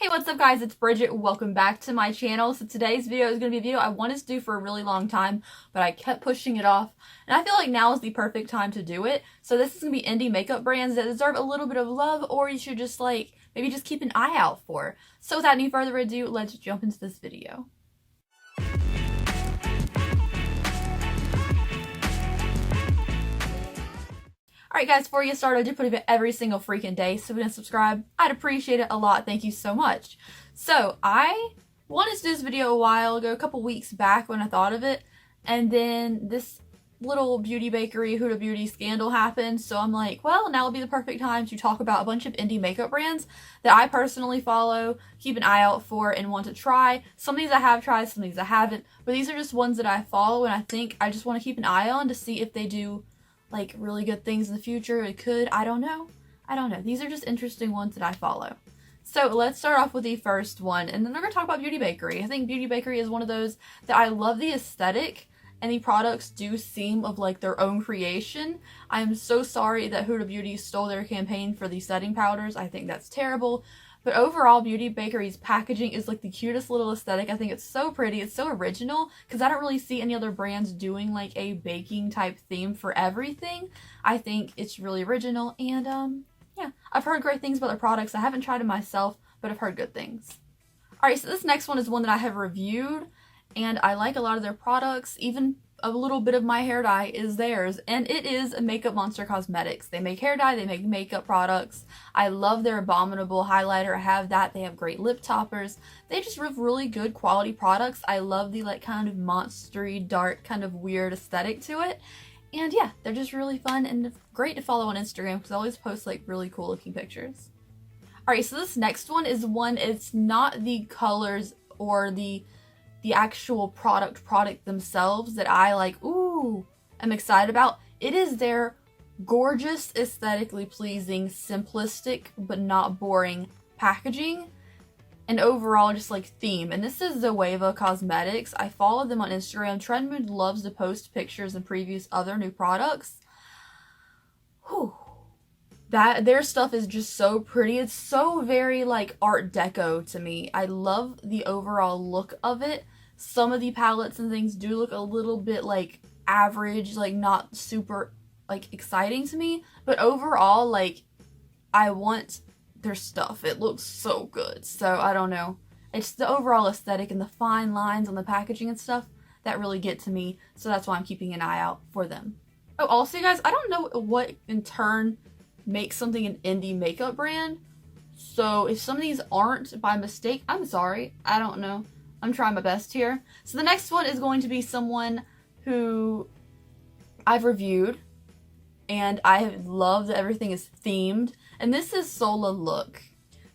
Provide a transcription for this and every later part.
Hey, what's up guys? It's Bridget. Welcome back to my channel. So today's video is going to be a video I wanted to do for a really long time, but I kept pushing it off. And I feel like now is the perfect time to do it. So this is going to be indie makeup brands that deserve a little bit of love, or you should just maybe just keep an eye out for. So without any further ado, let's jump into this video. Alright guys, before we get started, I do put a video every single freaking day, so if you didn't subscribe, I'd appreciate it a lot. Thank you so much. So, I wanted to do this video a while ago, a couple weeks back when I thought of it, and then this little beauty bakery, Huda Beauty scandal happened, so I'm like, well, now would be the perfect time to talk about a bunch of indie makeup brands that I personally follow, keep an eye out for, and want to try. Some of these I have tried, some of these I haven't, but these are just ones that I follow, and I think I just want to keep an eye on to see if they do really good things in the future. It could, I don't know. These are just interesting ones that I follow. So let's start off with the first one, and then we're going to talk about Beauty Bakery. I think Beauty Bakery is one of those that I love the aesthetic, and the products do seem of their own creation. I'm so sorry that Huda Beauty stole their campaign for the setting powders. I think that's terrible. But overall, Beauty Bakery's packaging is the cutest little aesthetic. I think it's so pretty. It's so original because I don't really see any other brands doing a baking type theme for everything. I think it's really original, and yeah, I've heard great things about their products. I haven't tried them myself, but I've heard good things. Alright, so this next one is one that I have reviewed, and I like a lot of their products. Even a little bit of my hair dye is theirs, and it is Makeup Monster Cosmetics. They make hair dye, they make makeup products. I love their Abominable highlighter. I have that. They have great lip toppers. They just have really good quality products. I love the kind of monstery, dark, kind of weird aesthetic to it. And yeah, they're just really fun and great to follow on Instagram because I always post really cool looking pictures. Alright, so this next one is one, it's not the colors or the actual product themselves that I am excited about. It is their gorgeous, aesthetically pleasing, simplistic but not boring packaging and overall just theme. And this is Zoeva Cosmetics. I follow them on Instagram. Trendmood loves to post pictures and previews of their new products. Whew. Their stuff is just so pretty. It's so very art deco to me. I love the overall look of it. Some of the palettes and things do look a little bit average, not super exciting to me, but overall I want their stuff. It looks so good. So I don't know. It's the overall aesthetic and the fine lines on the packaging and stuff that really get to me. So that's why I'm keeping an eye out for them. Oh, also you guys, I don't know what in turn makes something an indie makeup brand. So if some of these aren't by mistake, I'm sorry. I don't know. I'm trying my best here. So the next one is going to be someone who I've reviewed and I have loved that everything is themed. And this is Sola Look.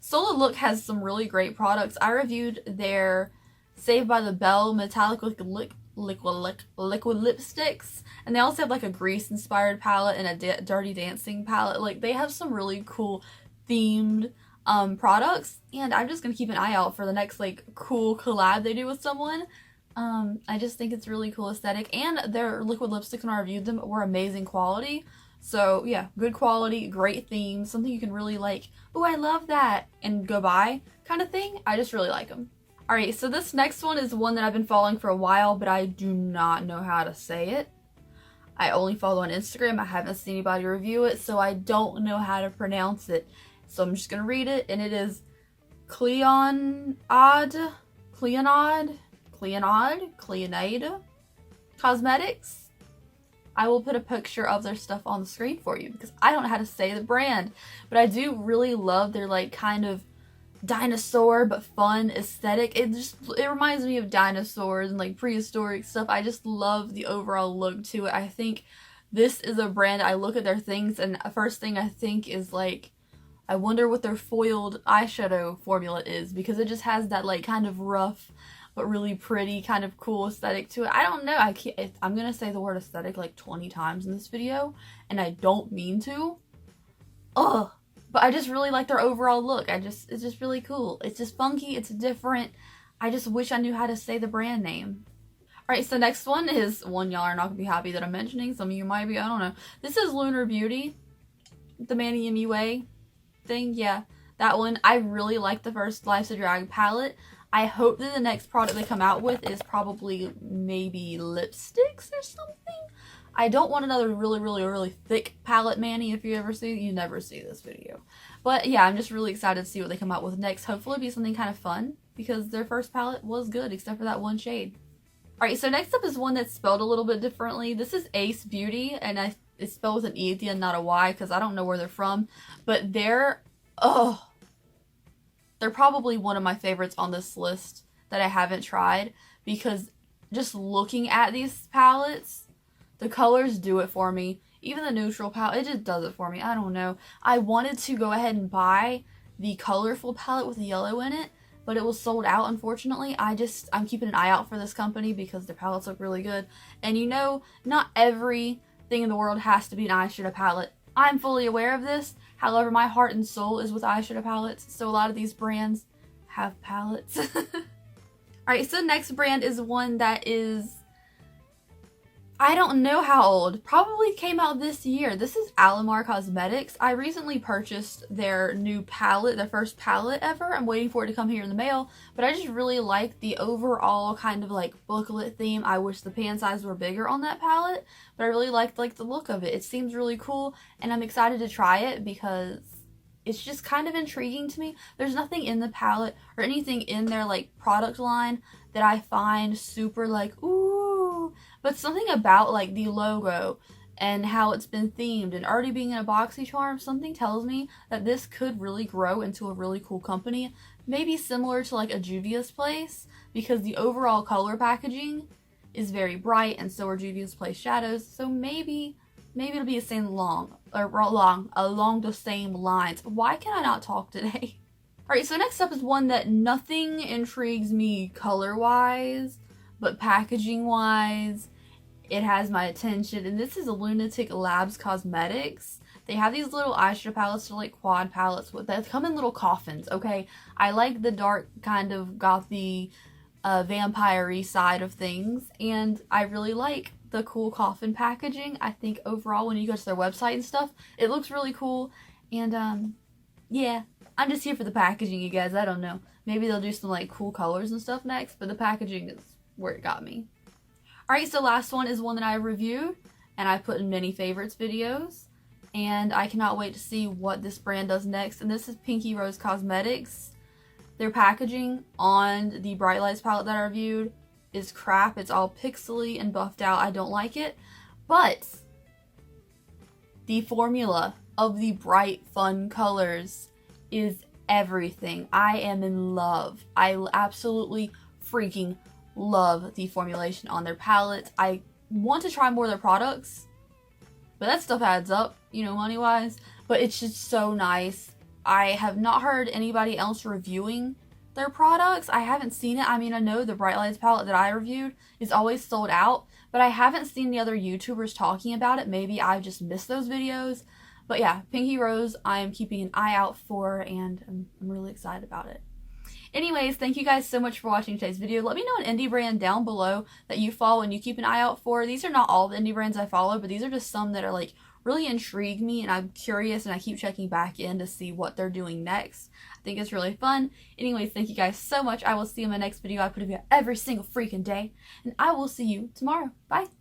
Sola Look has some really great products. I reviewed their Saved by the Bell metallic liquid lipsticks. And they also have a grease inspired palette and a dirty dancing palette. They have some really cool themed products, and I'm just gonna keep an eye out for the next cool collab they do with someone. I just think it's really cool aesthetic, and their liquid lipsticks when I reviewed them were amazing quality. So yeah, good quality, great theme, something you can really oh, I love that, and go buy kind of thing. I just really like them. Alright, so this next one is one that I've been following for a while, but I do not know how to say it. I only follow on Instagram. I haven't seen anybody review it, so I don't know how to pronounce it. So I'm just going to read it, and it is Cleonade Cosmetics. I will put a picture of their stuff on the screen for you because I don't know how to say the brand, but I do really love their kind of dinosaur but fun aesthetic. It reminds me of dinosaurs and prehistoric stuff. I just love the overall look to it. I think this is a brand, I look at their things and the first thing I think is I wonder what their foiled eyeshadow formula is, because it just has that kind of rough but really pretty kind of cool aesthetic to it. I don't know. I'm gonna say the word aesthetic 20 times in this video, and I don't mean to. Ugh. But I just really like their overall look. It's just really cool. It's just funky. It's different. I just wish I knew how to say the brand name. Alright, so next one is one y'all are not gonna be happy that I'm mentioning. Some of you might be. I don't know. This is Lunar Beauty. The Manny MUA thing. Yeah. That one, I really like the first Life's a Drag palette. I hope that the next product they come out with is probably maybe lipsticks or something. I don't want another really thick palette, Manny. If you never see this video. But yeah, I'm just really excited to see what they come out with next. Hopefully it'll be something kind of fun, because their first palette was good, except for that one shade. Alright, so next up is one that's spelled a little bit differently. This is Ace Beauty, and it's spelled with an E at the end, not a Y, because I don't know where they're from. But they're probably one of my favorites on this list that I haven't tried, because just looking at these palettes, the colors do it for me. Even the neutral palette, it just does it for me. I don't know. I wanted to go ahead and buy the colorful palette with the yellow in it, but it was sold out, unfortunately. I'm keeping an eye out for this company because their palettes look really good. And you know, not everything in the world has to be an eyeshadow palette. I'm fully aware of this. However, my heart and soul is with eyeshadow palettes, so a lot of these brands have palettes. Alright, so the next brand is one that is, I don't know how old. Probably came out this year. This is Alamar Cosmetics. I recently purchased their new palette, their first palette ever. I'm waiting for it to come here in the mail, but I just really like the overall kind of like booklet theme. I wish the pan size were bigger on that palette, but I really liked the look of it. It seems really cool, and I'm excited to try it because it's just kind of intriguing to me. There's nothing in the palette or anything in their like product line that I find super like, ooh, but something about like the logo and how it's been themed and already being in a BoxyCharm, something tells me that this could really grow into a really cool company. Maybe similar to like a Juvia's Place, because the overall color packaging is very bright, and so are Juvia's Place shadows. So maybe it'll be along the same lines. Why can I not talk today? Alright, so next up is one that nothing intrigues me color-wise, but packaging-wise, it has my attention. And this is a Lunatic Labs Cosmetics. They have these little eyeshadow palettes, they're like quad palettes that come in little coffins, okay? I like the dark kind of gothy, vampire-y side of things, and I really like the cool coffin packaging. I think overall when you go to their website and stuff, it looks really cool, and yeah, I'm just here for the packaging, you guys. I don't know, maybe they'll do some like cool colors and stuff next, but the packaging is where it got me. Alright, so last one is one that I reviewed and I put in many favorites videos, and I cannot wait to see what this brand does next, and this is Pinky Rose Cosmetics. Their packaging on the Bright Lights palette that I reviewed is crap. It's all pixely and buffed out. I don't like it. But the formula of the bright, fun colors is everything. I am in love. I absolutely freaking love the formulation on their palette. I want to try more of their products, but that stuff adds up, you know, money-wise. But it's just so nice. I have not heard anybody else reviewing their products. I haven't seen it. I mean, I know the Bright Lights palette that I reviewed is always sold out, but I haven't seen the other YouTubers talking about it. Maybe I've just missed those videos. But yeah, Pinky Rose, I am keeping an eye out for, and I'm really excited about it. Anyways, thank you guys so much for watching today's video. Let me know an indie brand down below that you follow and you keep an eye out for. These are not all the indie brands I follow, but these are just some that are like really intrigue me, and I'm curious, and I keep checking back in to see what they're doing next. I think it's really fun. Anyways, thank you guys so much. I will see you in my next video. I put a video every single freaking day, and I will see you tomorrow. Bye.